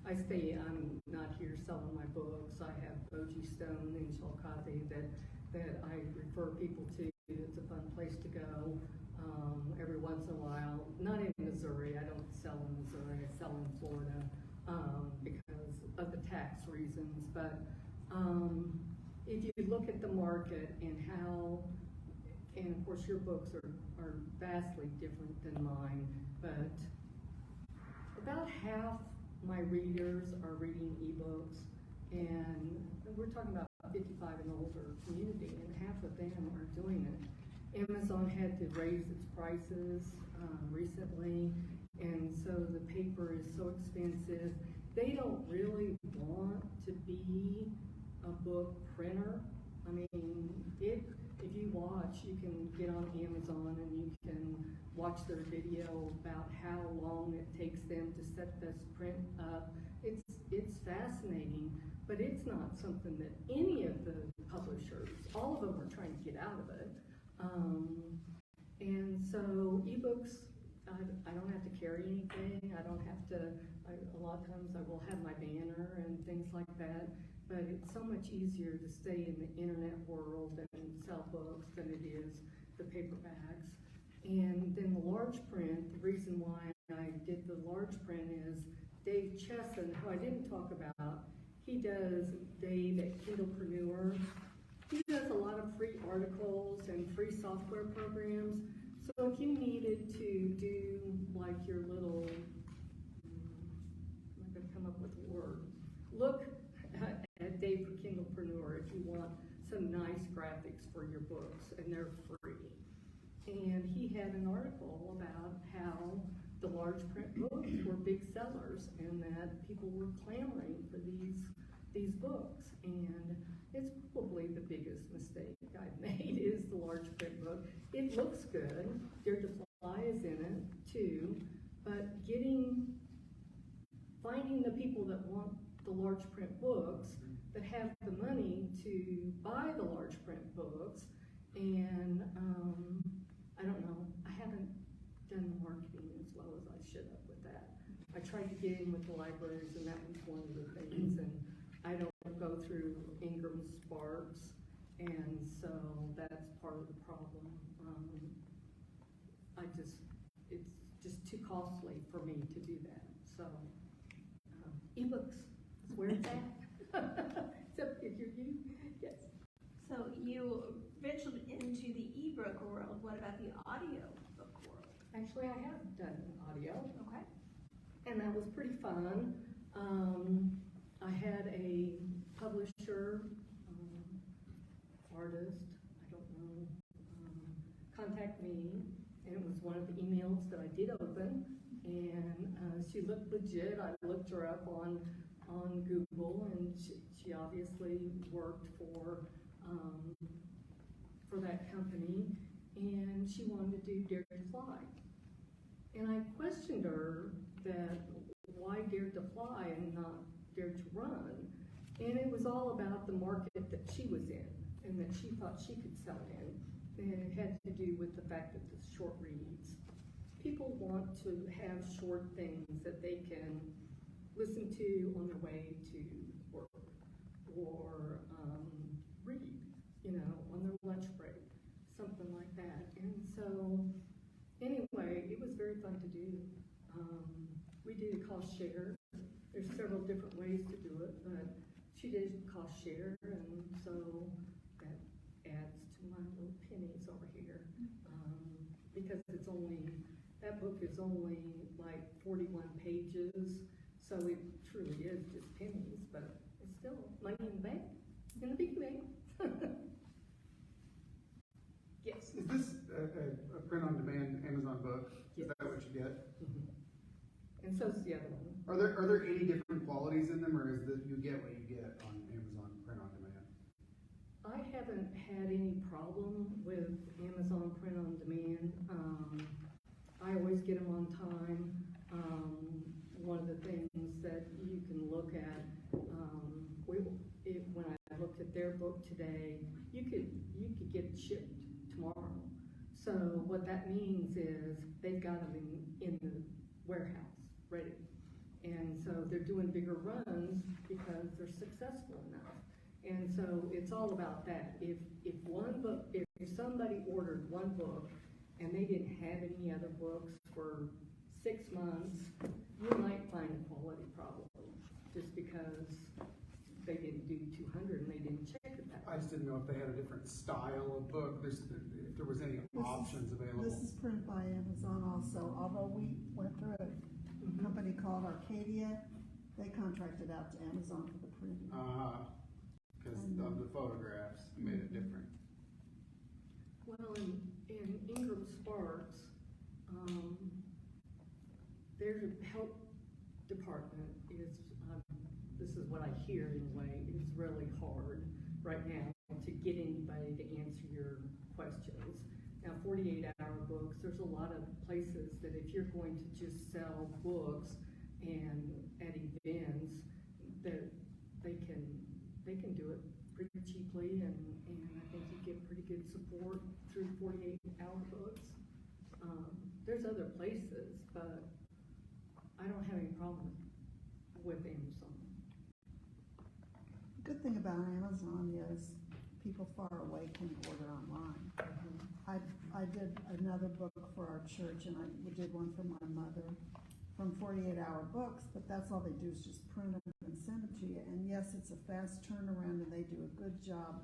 I'm not here selling my books. I have Bogie Stone in Chillicothe that I refer people to. It's a fun place to go every once in a while. Not in Missouri. I don't sell in Missouri. I sell in Florida because of the tax reasons. But if you look at the market and how, and of course your books are vastly different than mine, but about half my readers are reading ebooks, and we're talking about 55 and older community, and half of them are doing it. Amazon had to raise its prices recently, and so the paper is so expensive. They don't really want to be a book printer. I mean, if you watch, you can get on Amazon and you can watch their video about how long it takes them to set this print up. It's fascinating, but it's not something that any of the publishers, all of them are trying to get out of it. And so ebooks, I don't have to carry anything. I don't have to, a lot of times I will have my banner and things like that. But it's so much easier to stay in the internet world and sell books than it is the paperbacks. And then the large print, the reason why I did the large print is Dave Chesson, who I didn't talk about, Dave at Kindlepreneur, he does a lot of free articles and free software programs. So if you needed to do like your little, I'm not going to come up with a word, look at Dave for Kindlepreneur if you want some nice graphics for your books, and they're free. And he had an article about how the large print books were big sellers and that people were clamoring for these books. And it's probably the biggest mistake I've made is the large print book. It looks good. Dare to Fly is in it too, but finding the people that want the large print books that have the money to buy the large print books, and I don't know, I haven't done the marketing as well as I should have with that. I tried to get in with the libraries, and that was one of the things, and I don't go through Ingram Sparks, and so that's part of the problem. It's just too costly for me to do that. So ebooks is where it's at. Except if you're you, yes. So you ventured into the ebook world. What about the audio book world? Actually, I have done audio, Okay. and that was pretty fun. I had a publisher, artist, I don't know, contact me, and it was one of the emails that I did open, and she looked legit. I looked her up on Google, and she obviously worked for that company, and she wanted to do Dare to Fly. And I questioned her that why Dare to Fly and not Dare to Run? And it was all about the market that she was in and that she thought she could sell in. And it had to do with the fact that it's short reads. People want to have short things that they can listen to on their way to work or read, on their lunch break, something like that. And so, anyway, it was very fun to do. We did do the cost share. There's several different ways to do it, but she did cost share, and so that adds to my little pennies over here. Because that book is only like 41 pages, so it truly is just pennies, but it's still money in the bank, in the big bank. Yes. Is this a print-on-demand Amazon book? Is Yes. that what you get? And so's the other one. Are there any different qualities in them, or is that you get what you get on Amazon print-on-demand? I haven't had any problem with Amazon print on demand. I always get them on time. One of the things that you can look at, when I looked at their book today, you could get it shipped tomorrow. So what that means is they've got them in the warehouse, ready. And so they're doing bigger runs because they're successful enough. And so it's all about that. If somebody ordered one book and they didn't have any other books for 6 months, you might find a quality problem just because they didn't do 200 and they didn't check it that I just didn't know if they had a different style of book, if there was any options available. This is printed by Amazon also, although we went through a company called Arcadia, they contracted out to Amazon for the printing. Because of the photographs made it different. Well, in Ingram Sparks, their help department is, this is what I hear anyway, is really hard right now to get anybody to answer your questions. Now, 48-hour books, there's a lot of places that if you're going to just sell books and at events, that they can do it pretty cheaply, and I think you get pretty good support through 48-hour books. There's other places, but I don't have any problem with Amazon. The good thing about Amazon is people far away can order online. I did another book for our church, and we did one for my mother from 48-hour books, but that's all they do is just print them and send them to you. And yes, it's a fast turnaround, and they do a good job.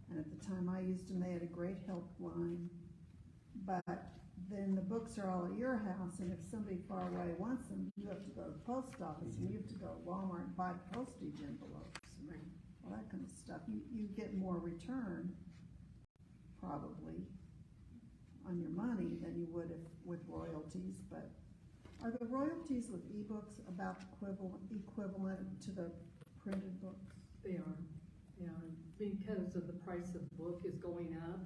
And at the time I used them, they had a great helpline. But then the books are all at your house, and if somebody far away wants them, you have to go to the post office, and you have to go to Walmart and buy postage envelopes and all that kind of stuff. You get more return, probably, on your money than you would with royalties. But are the royalties with ebooks about equivalent to the printed books? They are, because of the price of the book is going up,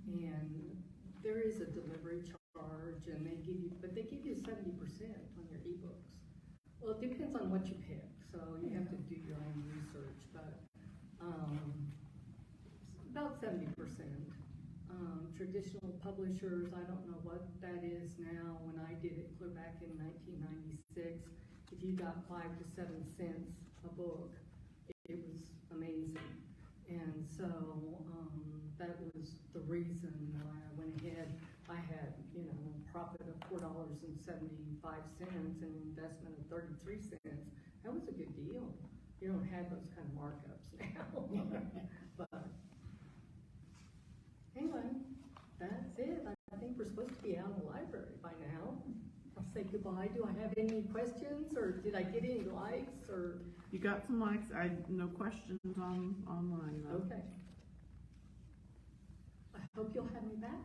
and there is a delivery charge, and they give you 70% on your ebooks. Well, it depends on what you pick, so you have to do your own research, but about 70%. Traditional publishers, I don't know what that is now. When I did it clear back in 1996, if you got 5 to 7 cents a book, it was amazing. And so that was the reason why I went ahead. I had, profit of $4.75 and an investment of 33 cents. That was a good deal. You don't have those kind of markups now. But anyway, that's it. I think we're supposed to be out of the library by now. I'll say goodbye. Do I have any questions, or did I get any likes, or? You got some likes. No questions online though. Okay. I hope you'll have me back.